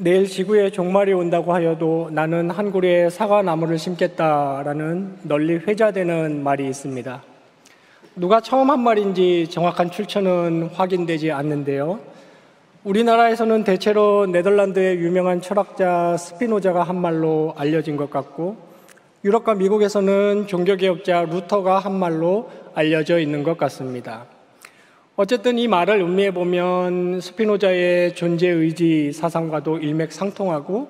내일 지구에 종말이 온다고 하여도 나는 한 그루의 사과나무를 심겠다라는 널리 회자되는 말이 있습니다. 누가 처음 한 말인지 정확한 출처는 확인되지 않는데요. 우리나라에서는 대체로 네덜란드의 유명한 철학자 스피노자가 한 말로 알려진 것 같고, 유럽과 미국에서는 종교개혁자 루터가 한 말로 알려져 있는 것 같습니다. 어쨌든 이 말을 음미해 보면 스피노자의 존재의지 사상과도 일맥상통하고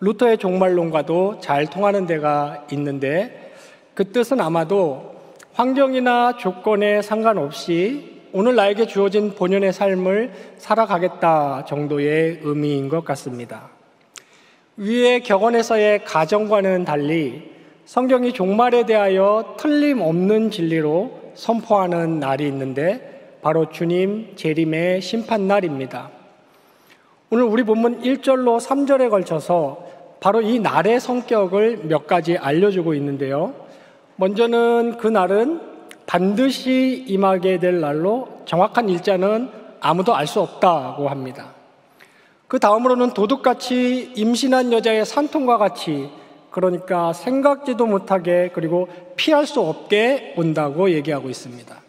루터의 종말론과도 잘 통하는 데가 있는데, 그 뜻은 아마도 환경이나 조건에 상관없이 오늘 나에게 주어진 본연의 삶을 살아가겠다 정도의 의미인 것 같습니다. 위의 격언에서의 가정과는 달리 성경이 종말에 대하여 틀림없는 진리로 선포하는 날이 있는데, 바로 주님 재림의 심판날입니다. 오늘 우리 본문 1절로 3절에 걸쳐서 바로 이 날의 성격을 몇 가지 알려주고 있는데요. 먼저는 그 날은 반드시 임하게 될 날로 정확한 일자는 아무도 알 수 없다고 합니다. 그 다음으로는 도둑같이 임신한 여자의 산통과 같이, 그러니까 생각지도 못하게 그리고 피할 수 없게 온다고 얘기하고 있습니다.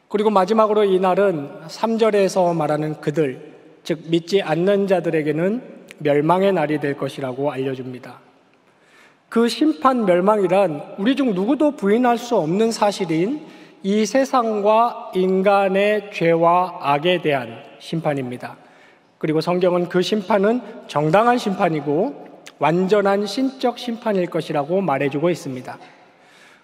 그리고 마지막으로 이 날은 3절에서 말하는 그들, 즉 믿지 않는 자들에게는 멸망의 날이 될 것이라고 알려줍니다. 그 심판 멸망이란 우리 중 누구도 부인할 수 없는 사실인 이 세상과 인간의 죄와 악에 대한 심판입니다. 그리고 성경은 그 심판은 정당한 심판이고 완전한 신적 심판일 것이라고 말해주고 있습니다.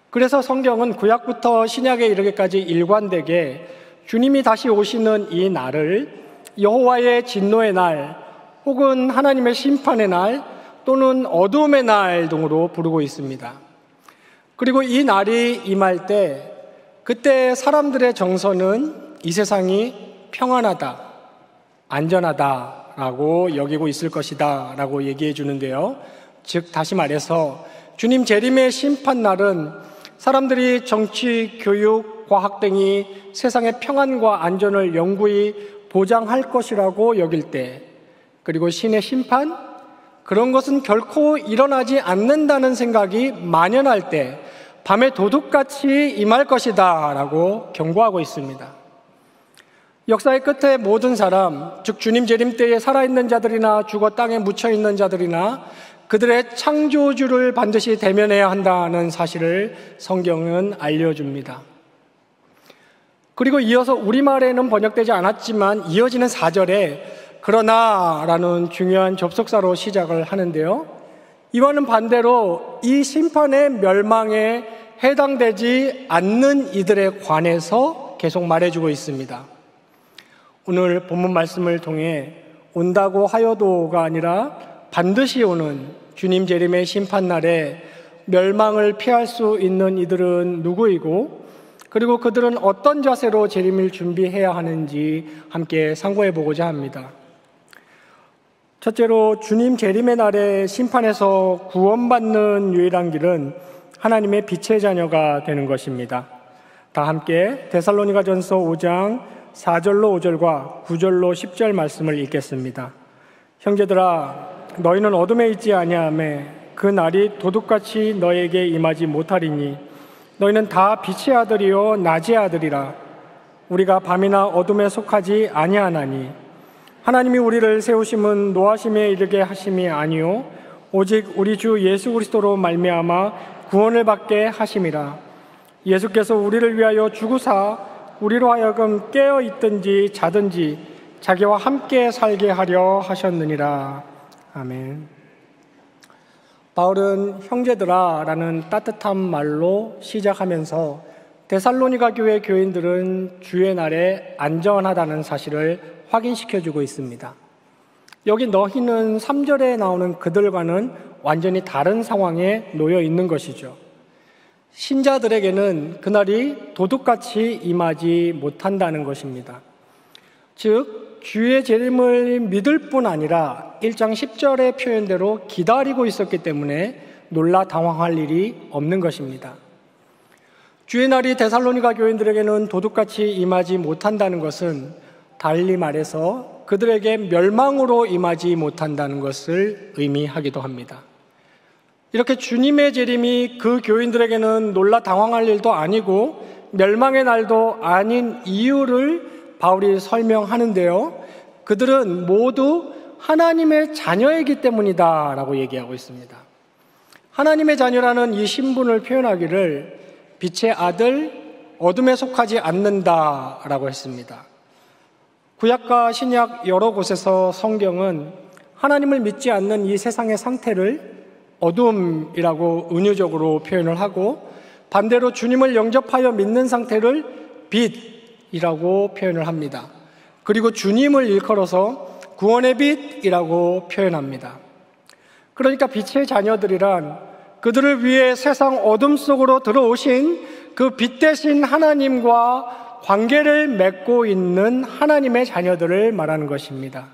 그래서 성경은 구약부터 신약에 이르기까지 일관되게 주님이 다시 오시는 이 날을 여호와의 진노의 날, 혹은 하나님의 심판의 날, 또는 어둠의 날 등으로 부르고 있습니다. 그리고 이 날이 임할 때, 그때 사람들의 정서는 이 세상이 평안하다, 안전하다라고 여기고 있을 것이다 라고 얘기해 주는데요. 즉 다시 말해서 주님 재림의 심판날은 사람들이 정치, 교육, 과학 등이 세상의 평안과 안전을 영구히 보장할 것이라고 여길 때, 그리고 신의 심판, 그런 것은 결코 일어나지 않는다는 생각이 만연할 때 밤에 도둑같이 임할 것이다 라고 경고하고 있습니다. 역사의 끝에 모든 사람, 즉 주님 재림 때에 살아있는 자들이나 죽어 땅에 묻혀있는 자들이나 그들의 창조주를 반드시 대면해야 한다는 사실을 성경은 알려줍니다. 그리고 이어서 우리말에는 번역되지 않았지만 이어지는 4절에 그러나 라는 중요한 접속사로 시작을 하는데요. 이와는 반대로 이 심판의 멸망에 해당되지 않는 이들에 관해서 계속 말해주고 있습니다. 오늘 본문 말씀을 통해 온다고 하여도가 아니라 반드시 오는 주님 재림의 심판날에 멸망을 피할 수 있는 이들은 누구이고, 그리고 그들은 어떤 자세로 재림을 준비해야 하는지 함께 상고해 보고자 합니다. 첫째로 주님 재림의 날에 심판에서 구원받는 유일한 길은 하나님의 빛의 자녀가 되는 것입니다. 다 함께 데살로니가전서 5장 4절로 5절과 9절로 10절 말씀을 읽겠습니다. 형제들아, 너희는 어둠에 있지 아니하매 그 날이 도둑같이 너에게 임하지 못하리니 너희는 다 빛의 아들이요 낮의 아들이라. 우리가 밤이나 어둠에 속하지 아니하나니 하나님이 우리를 세우심은 노하심에 이르게 하심이 아니요 오직 우리 주 예수 그리스도로 말미암아 구원을 받게 하심이라. 예수께서 우리를 위하여 죽으사 우리로 하여금 깨어 있든지 자든지 자기와 함께 살게 하려 하셨느니라. 아멘. 바울은 형제들아 라는 따뜻한 말로 시작하면서 데살로니가 교회 교인들은 주의 날에 안전하다는 사실을 확인시켜주고 있습니다. 여기 너희는 3절에 나오는 그들과는 완전히 다른 상황에 놓여 있는 것이죠. 신자들에게는 그날이 도둑같이 임하지 못한다는 것입니다. 즉 주의 재림을 믿을 뿐 아니라 1장 10절의 표현대로 기다리고 있었기 때문에 놀라 당황할 일이 없는 것입니다. 주의 날이 데살로니가 교인들에게는 도둑같이 임하지 못한다는 것은 달리 말해서 그들에게 멸망으로 임하지 못한다는 것을 의미하기도 합니다. 이렇게 주님의 재림이 그 교인들에게는 놀라 당황할 일도 아니고 멸망의 날도 아닌 이유를 바울이 설명하는데요. 그들은 모두 하나님의 자녀이기 때문이다 라고 얘기하고 있습니다. 하나님의 자녀라는 이 신분을 표현하기를 빛의 아들, 어둠에 속하지 않는다 라고 했습니다. 구약과 신약 여러 곳에서 성경은 하나님을 믿지 않는 이 세상의 상태를 어둠이라고 은유적으로 표현을 하고 반대로 주님을 영접하여 믿는 상태를 빛이라고 표현을 합니다. 그리고 주님을 일컬어서 구원의 빛이라고 표현합니다. 그러니까 빛의 자녀들이란 그들을 위해 세상 어둠 속으로 들어오신 그 빛 대신 하나님과 관계를 맺고 있는 하나님의 자녀들을 말하는 것입니다.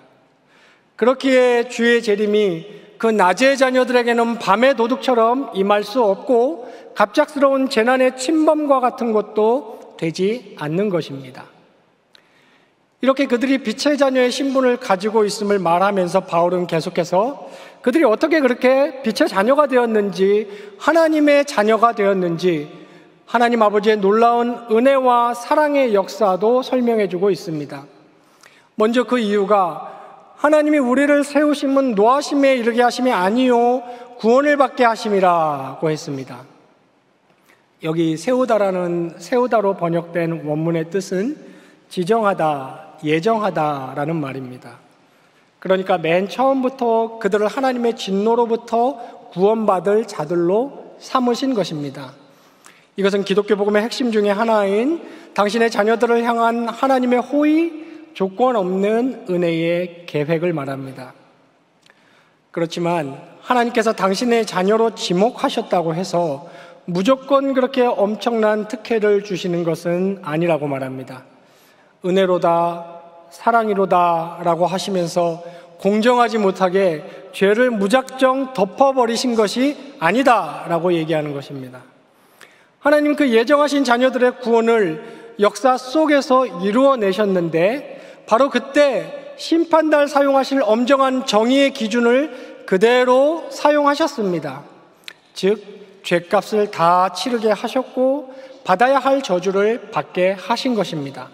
그렇기에 주의 재림이 그 낮의 자녀들에게는 밤의 도둑처럼 임할 수 없고 갑작스러운 재난의 침범과 같은 것도 되지 않는 것입니다. 이렇게 그들이 빛의 자녀의 신분을 가지고 있음을 말하면서 바울은 계속해서 그들이 어떻게 그렇게 빛의 자녀가 되었는지, 하나님의 자녀가 되었는지 하나님 아버지의 놀라운 은혜와 사랑의 역사도 설명해주고 있습니다. 먼저 그 이유가 하나님이 우리를 세우심은 노하심에 이르게 하심이 아니요 구원을 받게 하심이라고 했습니다. 여기 세우다로 번역된 원문의 뜻은 지정하다, 예정하다라는 말입니다. 그러니까 맨 처음부터 그들을 하나님의 진노로부터 구원받을 자들로 삼으신 것입니다. 이것은 기독교 복음의 핵심 중에 하나인 당신의 자녀들을 향한 하나님의 호의, 조건 없는 은혜의 계획을 말합니다. 그렇지만 하나님께서 당신의 자녀로 지목하셨다고 해서 무조건 그렇게 엄청난 특혜를 주시는 것은 아니라고 말합니다. 은혜로다, 사랑이로다 라고 하시면서 공정하지 못하게 죄를 무작정 덮어버리신 것이 아니다 라고 얘기하는 것입니다. 하나님 그 예정하신 자녀들의 구원을 역사 속에서 이루어내셨는데 바로 그때 심판날 사용하실 엄정한 정의의 기준을 그대로 사용하셨습니다. 즉 죄값을 다 치르게 하셨고 받아야 할 저주를 받게 하신 것입니다.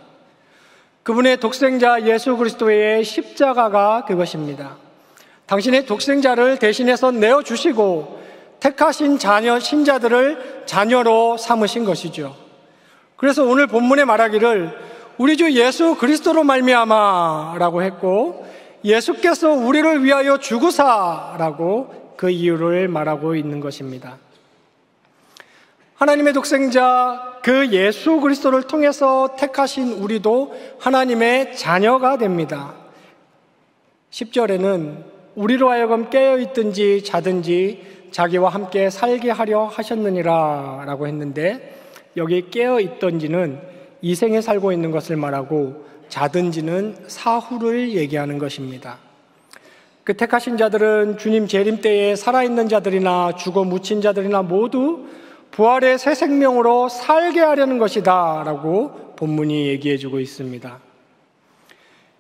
그분의 독생자 예수 그리스도의 십자가가 그것입니다. 당신의 독생자를 대신해서 내어주시고 택하신 자녀, 신자들을 자녀로 삼으신 것이죠. 그래서 오늘 본문에 말하기를 우리 주 예수 그리스도로 말미암아라고 했고 예수께서 우리를 위하여 죽으사라고 그 이유를 말하고 있는 것입니다. 하나님의 독생자 그 예수 그리스도를 통해서 택하신 우리도 하나님의 자녀가 됩니다. 10절에는 우리로 하여금 깨어있든지 자든지 자기와 함께 살게 하려 하셨느니라 라고 했는데 여기 깨어있든지는 이 생에 살고 있는 것을 말하고 자든지는 사후를 얘기하는 것입니다. 그 택하신 자들은 주님 재림 때에 살아있는 자들이나 죽어 묻힌 자들이나 모두 부활의 새 생명으로 살게 하려는 것이다 라고 본문이 얘기해주고 있습니다.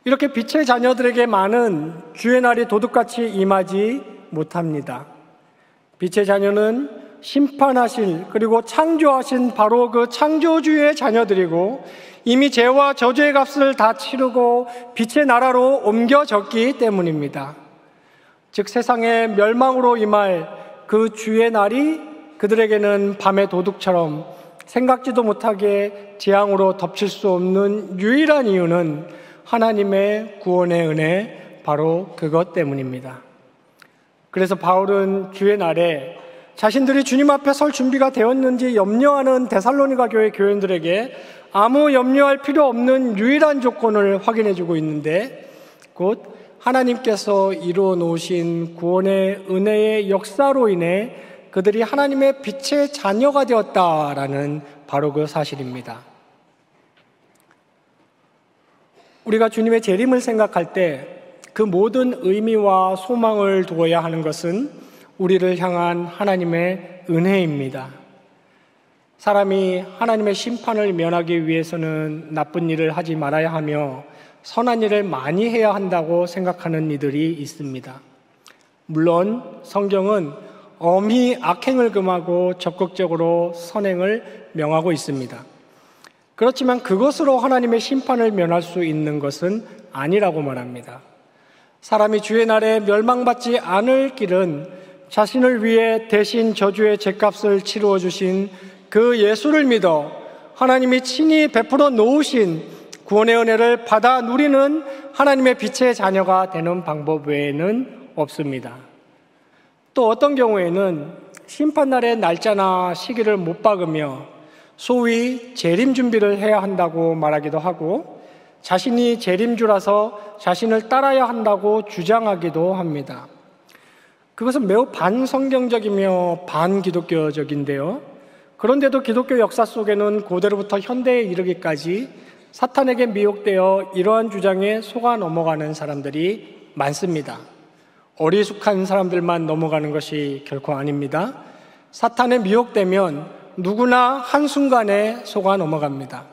이렇게 빛의 자녀들에게만은 주의 날이 도둑같이 임하지 못합니다. 빛의 자녀는 심판하실 그리고 창조하신 바로 그 창조주의 자녀들이고 이미 죄와 저주의 값을 다 치르고 빛의 나라로 옮겨졌기 때문입니다. 즉 세상의 멸망으로 임할 그 주의 날이 그들에게는 밤의 도둑처럼 생각지도 못하게 재앙으로 덮칠 수 없는 유일한 이유는 하나님의 구원의 은혜, 바로 그것 때문입니다. 그래서 바울은 주의 날에 자신들이 주님 앞에 설 준비가 되었는지 염려하는 데살로니가 교회 교인들에게 아무 염려할 필요 없는 유일한 조건을 확인해주고 있는데 곧 하나님께서 이루어 놓으신 구원의 은혜의 역사로 인해 그들이 하나님의 빛의 자녀가 되었다라는 바로 그 사실입니다. 우리가 주님의 재림을 생각할 때 그 모든 의미와 소망을 두어야 하는 것은 우리를 향한 하나님의 은혜입니다. 사람이 하나님의 심판을 면하기 위해서는 나쁜 일을 하지 말아야 하며 선한 일을 많이 해야 한다고 생각하는 이들이 있습니다. 물론 성경은 엄히 악행을 금하고 적극적으로 선행을 명하고 있습니다. 그렇지만 그것으로 하나님의 심판을 면할 수 있는 것은 아니라고 말합니다. 사람이 주의 날에 멸망받지 않을 길은 자신을 위해 대신 저주의 죗값을 치루어 주신 그 예수를 믿어 하나님이 친히 베풀어 놓으신 구원의 은혜를 받아 누리는 하나님의 빛의 자녀가 되는 방법 외에는 없습니다. 또 어떤 경우에는 심판날의 날짜나 시기를 못 박으며 소위 재림 준비를 해야 한다고 말하기도 하고 자신이 재림주라서 자신을 따라야 한다고 주장하기도 합니다. 그것은 매우 반성경적이며 반기독교적인데요. 그런데도 기독교 역사 속에는 고대로부터 현대에 이르기까지 사탄에게 미혹되어 이러한 주장에 속아 넘어가는 사람들이 많습니다. 어리숙한 사람들만 넘어가는 것이 결코 아닙니다. 사탄에 미혹되면 누구나 한순간에 속아 넘어갑니다.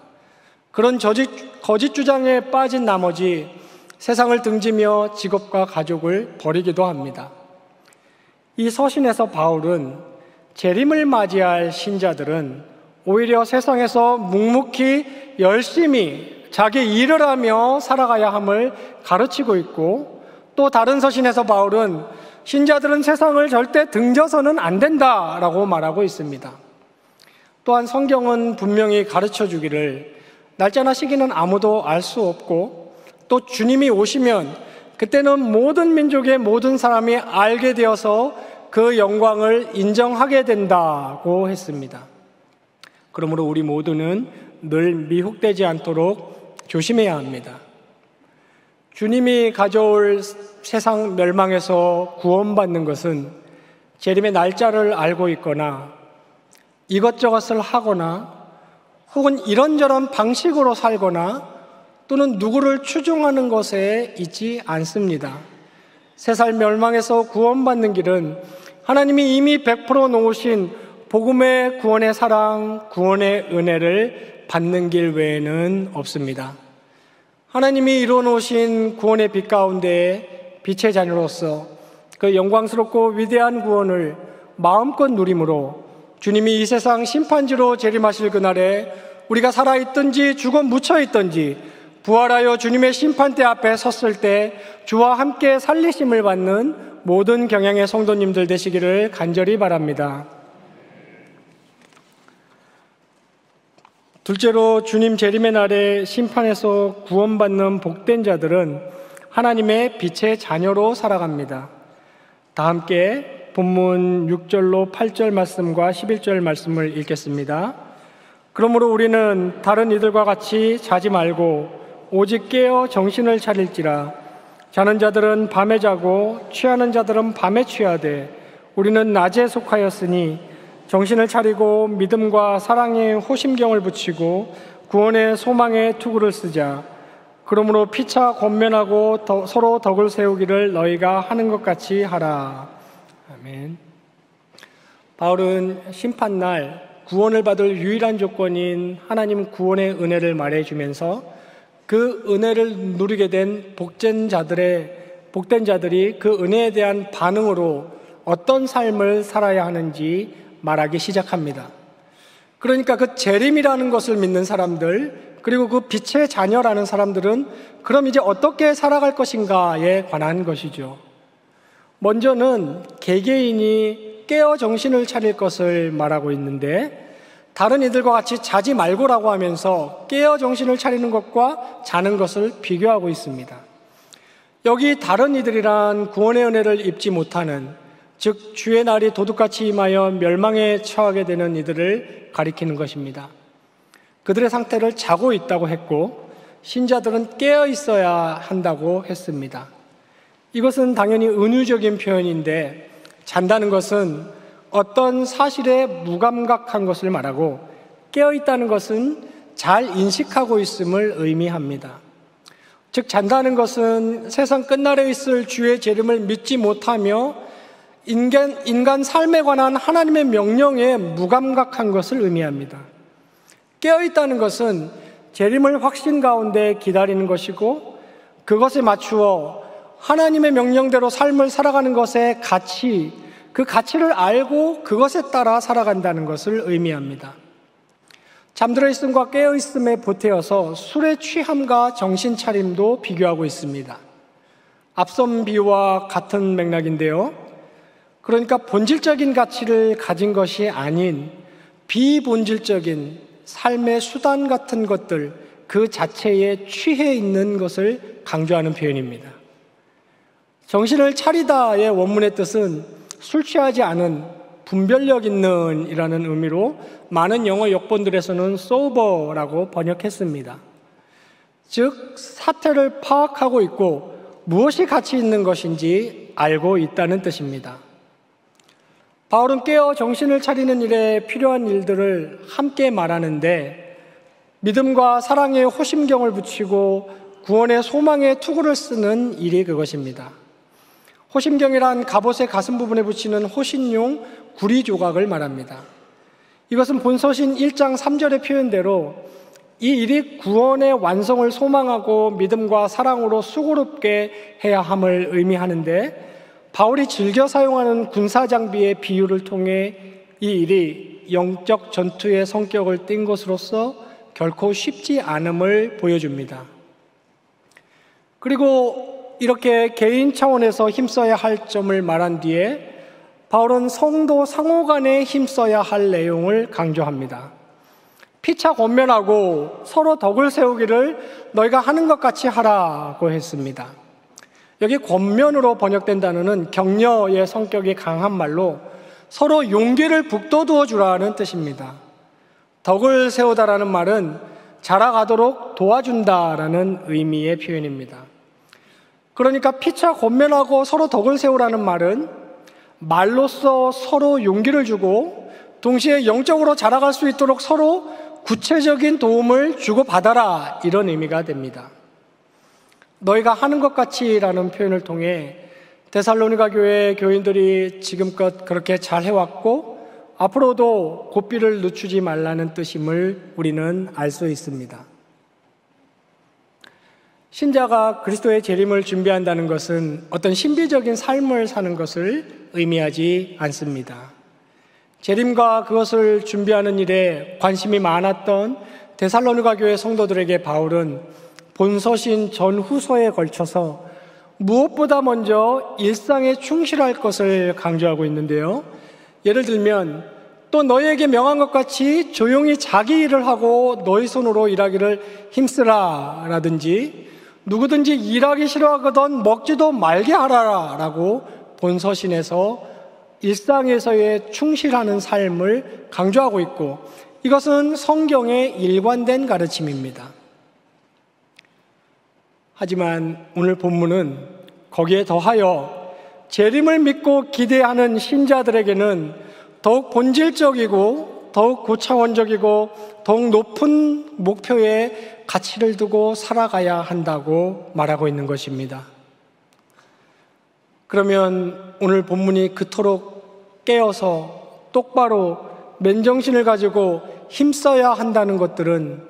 그런 거짓 주장에 빠진 나머지 세상을 등지며 직업과 가족을 버리기도 합니다. 이 서신에서 바울은 재림을 맞이할 신자들은 오히려 세상에서 묵묵히 열심히 자기 일을 하며 살아가야 함을 가르치고 있고, 또 다른 서신에서 바울은 신자들은 세상을 절대 등져서는 안 된다라고 말하고 있습니다. 또한 성경은 분명히 가르쳐 주기를 날짜나 시기는 아무도 알 수 없고, 또 주님이 오시면 그때는 모든 민족의 모든 사람이 알게 되어서 그 영광을 인정하게 된다고 했습니다. 그러므로 우리 모두는 늘 미혹되지 않도록 조심해야 합니다. 주님이 가져올 세상 멸망에서 구원받는 것은 재림의 날짜를 알고 있거나 이것저것을 하거나 혹은 이런저런 방식으로 살거나 또는 누구를 추종하는 것에 있지 않습니다. 세상 멸망에서 구원받는 길은 하나님이 이미 베풀어 놓으신 복음의 구원의 사랑, 구원의 은혜를 받는 길 외에는 없습니다. 하나님이 이루어 놓으신 구원의 빛 가운데 빛의 자녀로서 그 영광스럽고 위대한 구원을 마음껏 누림으로 주님이 이 세상 심판지로 재림하실 그날에 우리가 살아있든지 죽어 묻혀있든지 부활하여 주님의 심판대 앞에 섰을 때 주와 함께 살리심을 받는 모든 경향의 성도님들 되시기를 간절히 바랍니다. 둘째로, 주님 재림의 날에 심판에서 구원받는 복된 자들은 하나님의 빛의 자녀로 살아갑니다. 다 함께 본문 6절로 8절 말씀과 11절 말씀을 읽겠습니다. 그러므로 우리는 다른 이들과 같이 자지 말고 오직 깨어 정신을 차릴지라. 자는 자들은 밤에 자고 취하는 자들은 밤에 취하되 우리는 낮에 속하였으니 정신을 차리고 믿음과 사랑에 호심경을 붙이고 구원의 소망의 투구를 쓰자. 그러므로 피차 권면하고 서로 덕을 세우기를 너희가 하는 것 같이 하라. 아멘. 바울은 심판날 구원을 받을 유일한 조건인 하나님 구원의 은혜를 말해주면서 그 은혜를 누리게 된 복된 자들이 그 은혜에 대한 반응으로 어떤 삶을 살아야 하는지 말하기 시작합니다. 그러니까 그 재림이라는 것을 믿는 사람들, 그리고 그 빛의 자녀라는 사람들은 그럼 이제 어떻게 살아갈 것인가에 관한 것이죠. 먼저는 개개인이 깨어 정신을 차릴 것을 말하고 있는데, 다른 이들과 같이 자지 말고라고 하면서 깨어 정신을 차리는 것과 자는 것을 비교하고 있습니다. 여기 다른 이들이란 구원의 은혜를 입지 못하는, 즉 주의 날이 도둑같이 임하여 멸망에 처하게 되는 이들을 가리키는 것입니다. 그들의 상태를 자고 있다고 했고 신자들은 깨어 있어야 한다고 했습니다. 이것은 당연히 은유적인 표현인데, 잔다는 것은 어떤 사실에 무감각한 것을 말하고 깨어있다는 것은 잘 인식하고 있음을 의미합니다. 즉 잔다는 것은 세상 끝날에 있을 주의 재림을 믿지 못하며 인간 삶에 관한 하나님의 명령에 무감각한 것을 의미합니다. 깨어있다는 것은 재림을 확신 가운데 기다리는 것이고 그것에 맞추어 하나님의 명령대로 삶을 살아가는 것의 가치, 그 가치를 알고 그것에 따라 살아간다는 것을 의미합니다. 잠들어 있음과 깨어 있음에 보태어서 술의 취함과 정신 차림도 비교하고 있습니다. 앞선 비유와 같은 맥락인데요. 그러니까 본질적인 가치를 가진 것이 아닌 비본질적인 삶의 수단 같은 것들 그 자체에 취해 있는 것을 강조하는 표현입니다. 정신을 차리다의 원문의 뜻은 술 취하지 않은, 분별력 있는 이라는 의미로 많은 영어 역본들에서는 sober라고 번역했습니다. 즉 사태를 파악하고 있고 무엇이 가치 있는 것인지 알고 있다는 뜻입니다. 바울은 깨어 정신을 차리는 일에 필요한 일들을 함께 말하는데 믿음과 사랑에 호심경을 붙이고 구원의 소망의 투구를 쓰는 일이 그것입니다. 호심경이란 갑옷의 가슴 부분에 붙이는 호신용 구리 조각을 말합니다. 이것은 본서신 1장 3절의 표현대로 이 일이 구원의 완성을 소망하고 믿음과 사랑으로 수고롭게 해야 함을 의미하는데 바울이 즐겨 사용하는 군사장비의 비유를 통해 이 일이 영적 전투의 성격을 띈 것으로서 결코 쉽지 않음을 보여줍니다. 그리고 이렇게 개인 차원에서 힘써야 할 점을 말한 뒤에 바울은 성도 상호 간에 힘써야 할 내용을 강조합니다. 피차 권면하고 서로 덕을 세우기를 너희가 하는 것 같이 하라고 했습니다. 여기 권면으로 번역된 단어는 격려의 성격이 강한 말로 서로 용기를 북돋워 주라는 뜻입니다. 덕을 세우다라는 말은 자라가도록 도와준다라는 의미의 표현입니다. 그러니까 피차 권면하고 서로 덕을 세우라는 말은 말로써 서로 용기를 주고 동시에 영적으로 자라갈 수 있도록 서로 구체적인 도움을 주고받아라 이런 의미가 됩니다. 너희가 하는 것 같이라는 표현을 통해 데살로니가 교회 교인들이 지금껏 그렇게 잘 해왔고 앞으로도 고삐를 늦추지 말라는 뜻임을 우리는 알 수 있습니다. 신자가 그리스도의 재림을 준비한다는 것은 어떤 신비적인 삶을 사는 것을 의미하지 않습니다. 재림과 그것을 준비하는 일에 관심이 많았던 데살로니가 교회 성도들에게 바울은 본서신 전후서에 걸쳐서 무엇보다 먼저 일상에 충실할 것을 강조하고 있는데요. 예를 들면 또 너희에게 명한 것 같이 조용히 자기 일을 하고 너희 손으로 일하기를 힘쓰라 라든지 누구든지 일하기 싫어하거든 먹지도 말게 하라 라고 본서신에서 일상에서의 충실하는 삶을 강조하고 있고 이것은 성경의 일관된 가르침입니다. 하지만 오늘 본문은 거기에 더하여 재림을 믿고 기대하는 신자들에게는 더욱 본질적이고 더욱 고차원적이고 더욱 높은 목표에 가치를 두고 살아가야 한다고 말하고 있는 것입니다. 그러면 오늘 본문이 그토록 깨어서 똑바로 맨정신을 가지고 힘써야 한다는 것들은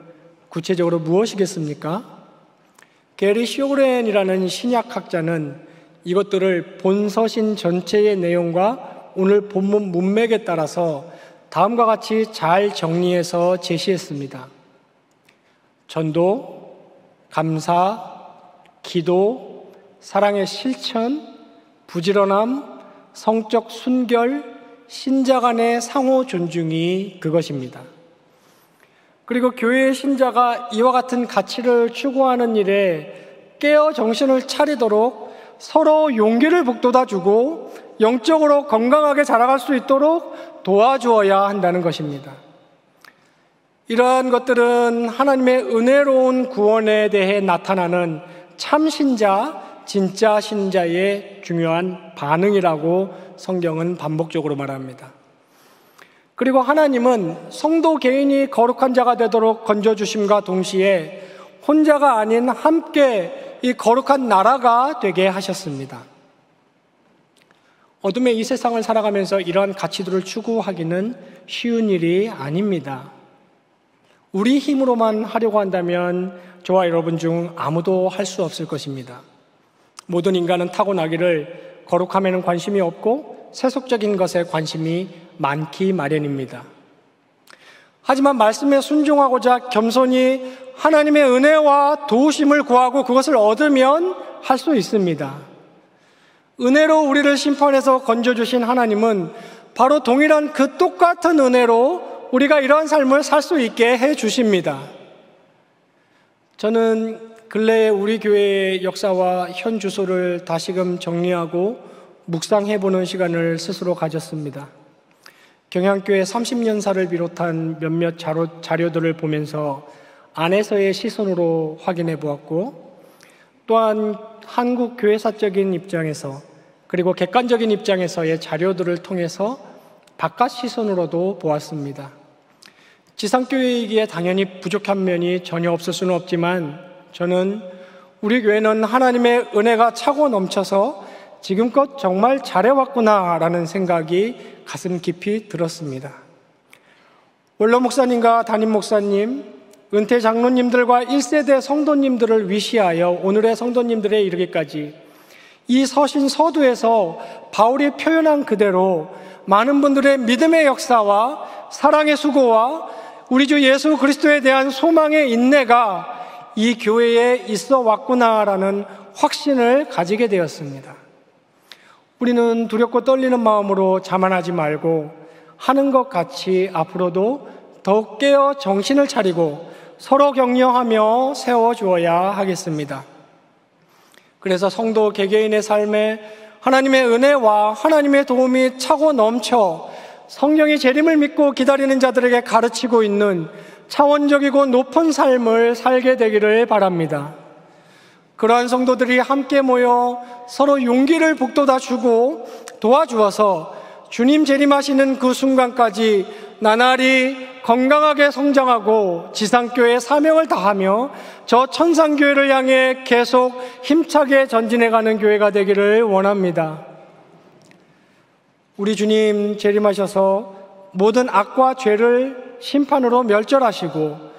구체적으로 무엇이겠습니까? 게리 쇼렌이라는 신약학자는 이것들을 본서신 전체의 내용과 오늘 본문 문맥에 따라서 다음과 같이 잘 정리해서 제시했습니다. 전도, 감사, 기도, 사랑의 실천, 부지런함, 성적 순결, 신자 간의 상호 존중이 그것입니다. 그리고 교회의 신자가 이와 같은 가치를 추구하는 일에 깨어 정신을 차리도록 서로 용기를 북돋아주고 영적으로 건강하게 자라갈 수 있도록 도와주어야 한다는 것입니다. 이러한 것들은 하나님의 은혜로운 구원에 대해 나타나는 참신자, 진짜 신자의 중요한 반응이라고 성경은 반복적으로 말합니다. 그리고 하나님은 성도 개인이 거룩한 자가 되도록 건져주심과 동시에 혼자가 아닌 함께 이 거룩한 나라가 되게 하셨습니다. 어둠의 이 세상을 살아가면서 이러한 가치들을 추구하기는 쉬운 일이 아닙니다. 우리 힘으로만 하려고 한다면 저와 여러분 중 아무도 할 수 없을 것입니다. 모든 인간은 타고나기를 거룩함에는 관심이 없고 세속적인 것에 관심이 많기 마련입니다. 하지만 말씀에 순종하고자 겸손히 하나님의 은혜와 도우심을 구하고 그것을 얻으면 할 수 있습니다. 은혜로 우리를 심판해서 건져주신 하나님은 바로 동일한 그 똑같은 은혜로 우리가 이러한 삶을 살 수 있게 해주십니다. 저는 근래에 우리 교회의 역사와 현 주소를 다시금 정리하고 묵상해보는 시간을 스스로 가졌습니다. 경향교회 30년사를 비롯한 몇몇 자료들을 보면서 안에서의 시선으로 확인해 보았고, 또한 한국 교회사적인 입장에서 그리고 객관적인 입장에서의 자료들을 통해서 바깥 시선으로도 보았습니다. 지상교회이기에 당연히 부족한 면이 전혀 없을 수는 없지만 저는 우리 교회는 하나님의 은혜가 차고 넘쳐서 지금껏 정말 잘해왔구나라는 생각이 가슴 깊이 들었습니다. 원로 목사님과 담임 목사님, 은퇴 장로님들과 1세대 성도님들을 위시하여 오늘의 성도님들에 이르기까지 이 서신 서두에서 바울이 표현한 그대로 많은 분들의 믿음의 역사와 사랑의 수고와 우리 주 예수 그리스도에 대한 소망의 인내가 이 교회에 있어 왔구나라는 확신을 가지게 되었습니다. 우리는 두렵고 떨리는 마음으로 자만하지 말고 하는 것 같이 앞으로도 더욱 깨어 정신을 차리고 서로 격려하며 세워주어야 하겠습니다. 그래서 성도 개개인의 삶에 하나님의 은혜와 하나님의 도움이 차고 넘쳐 성령의 재림을 믿고 기다리는 자들에게 가르치고 있는 차원적이고 높은 삶을 살게 되기를 바랍니다. 그러한 성도들이 함께 모여 서로 용기를 북돋아 주고 도와주어서 주님 재림하시는 그 순간까지 나날이 건강하게 성장하고 지상교회의 사명을 다하며 저 천상교회를 향해 계속 힘차게 전진해가는 교회가 되기를 원합니다. 우리 주님 재림하셔서 모든 악과 죄를 심판으로 멸절하시고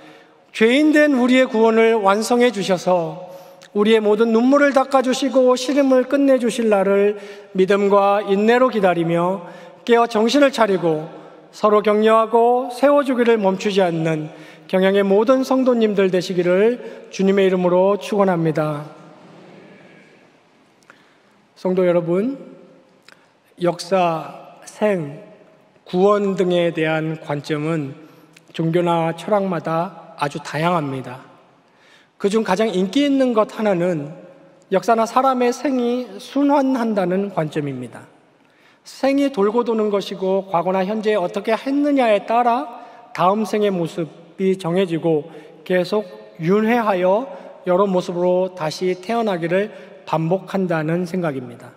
죄인된 우리의 구원을 완성해 주셔서 우리의 모든 눈물을 닦아주시고 시름을 끝내주실 날을 믿음과 인내로 기다리며 깨어 정신을 차리고 서로 격려하고 세워주기를 멈추지 않는 경향의 모든 성도님들 되시기를 주님의 이름으로 축원합니다. 성도 여러분, 역사, 생, 구원 등에 대한 관점은 종교나 철학마다 아주 다양합니다. 그중 가장 인기 있는 것 하나는 역사나 사람의 생이 순환한다는 관점입니다. 생이 돌고 도는 것이고 과거나 현재에 어떻게 했느냐에 따라 다음 생의 모습이 정해지고 계속 윤회하여 여러 모습으로 다시 태어나기를 반복한다는 생각입니다.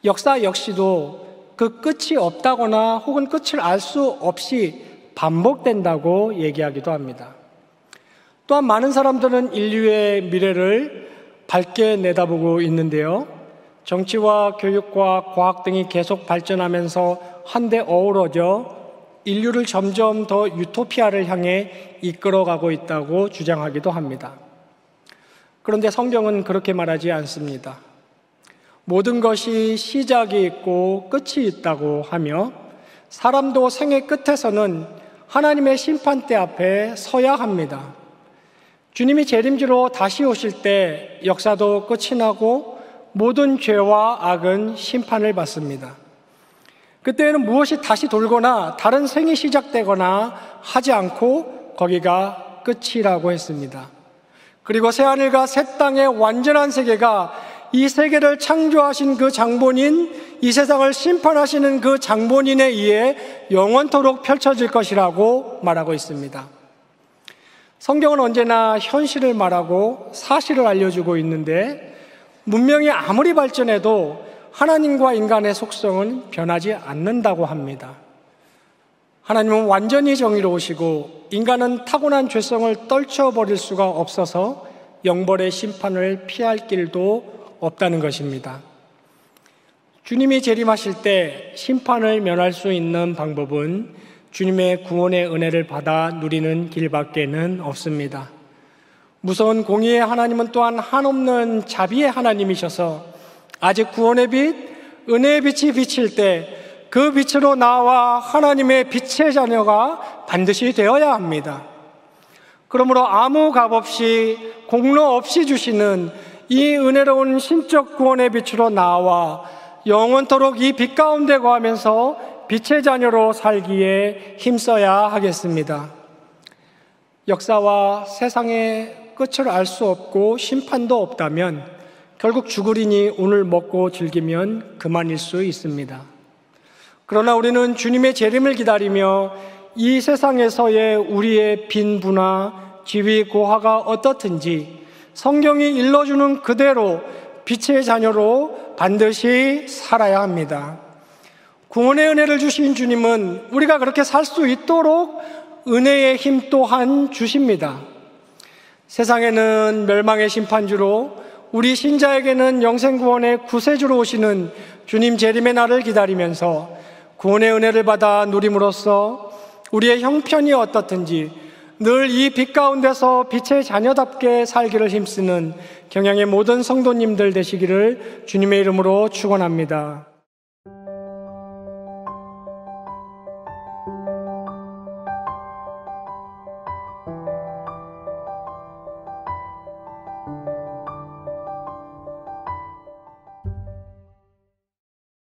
역사 역시도 그 끝이 없다거나 혹은 끝을 알 수 없이 반복된다고 얘기하기도 합니다. 또한 많은 사람들은 인류의 미래를 밝게 내다보고 있는데요. 정치와 교육과 과학 등이 계속 발전하면서 한데 어우러져 인류를 점점 더 유토피아를 향해 이끌어가고 있다고 주장하기도 합니다. 그런데 성경은 그렇게 말하지 않습니다. 모든 것이 시작이 있고 끝이 있다고 하며 사람도 생의 끝에서는 하나님의 심판대 앞에 서야 합니다. 주님이 재림주로 다시 오실 때 역사도 끝이 나고 모든 죄와 악은 심판을 받습니다. 그때에는 무엇이 다시 돌거나 다른 생이 시작되거나 하지 않고 거기가 끝이라고 했습니다. 그리고 새하늘과 새 땅의 완전한 세계가 이 세계를 창조하신 그 장본인, 이 세상을 심판하시는 그 장본인에 의해 영원토록 펼쳐질 것이라고 말하고 있습니다. 성경은 언제나 현실을 말하고 사실을 알려주고 있는데 문명이 아무리 발전해도 하나님과 인간의 속성은 변하지 않는다고 합니다. 하나님은 완전히 정의로우시고 인간은 타고난 죄성을 떨쳐버릴 수가 없어서 영벌의 심판을 피할 길도 없다는 것입니다. 주님이 재림하실 때 심판을 면할 수 있는 방법은 주님의 구원의 은혜를 받아 누리는 길밖에는 없습니다. 무서운 공의의 하나님은 또한 한없는 자비의 하나님이셔서 아직 구원의 빛, 은혜의 빛이 비칠 때 그 빛으로 나와 하나님의 빛의 자녀가 반드시 되어야 합니다. 그러므로 아무 값 없이 공로 없이 주시는 이 은혜로운 신적 구원의 빛으로 나와 영원토록 이 빛 가운데 거하면서 빛의 자녀로 살기에 힘써야 하겠습니다. 역사와 세상의 끝을 알 수 없고 심판도 없다면 결국 죽으리니 오늘 먹고 즐기면 그만일 수 있습니다. 그러나 우리는 주님의 재림을 기다리며 이 세상에서의 우리의 빈부나 지위 고하가 어떻든지 성경이 일러주는 그대로 빛의 자녀로 반드시 살아야 합니다. 구원의 은혜를 주신 주님은 우리가 그렇게 살 수 있도록 은혜의 힘 또한 주십니다. 세상에는 멸망의 심판주로 우리 신자에게는 영생구원의 구세주로 오시는 주님 재림의 날을 기다리면서 구원의 은혜를 받아 누림으로써 우리의 형편이 어떻든지 늘 이 빛 가운데서 빛의 자녀답게 살기를 힘쓰는 경양의 모든 성도님들 되시기를 주님의 이름으로 축원합니다.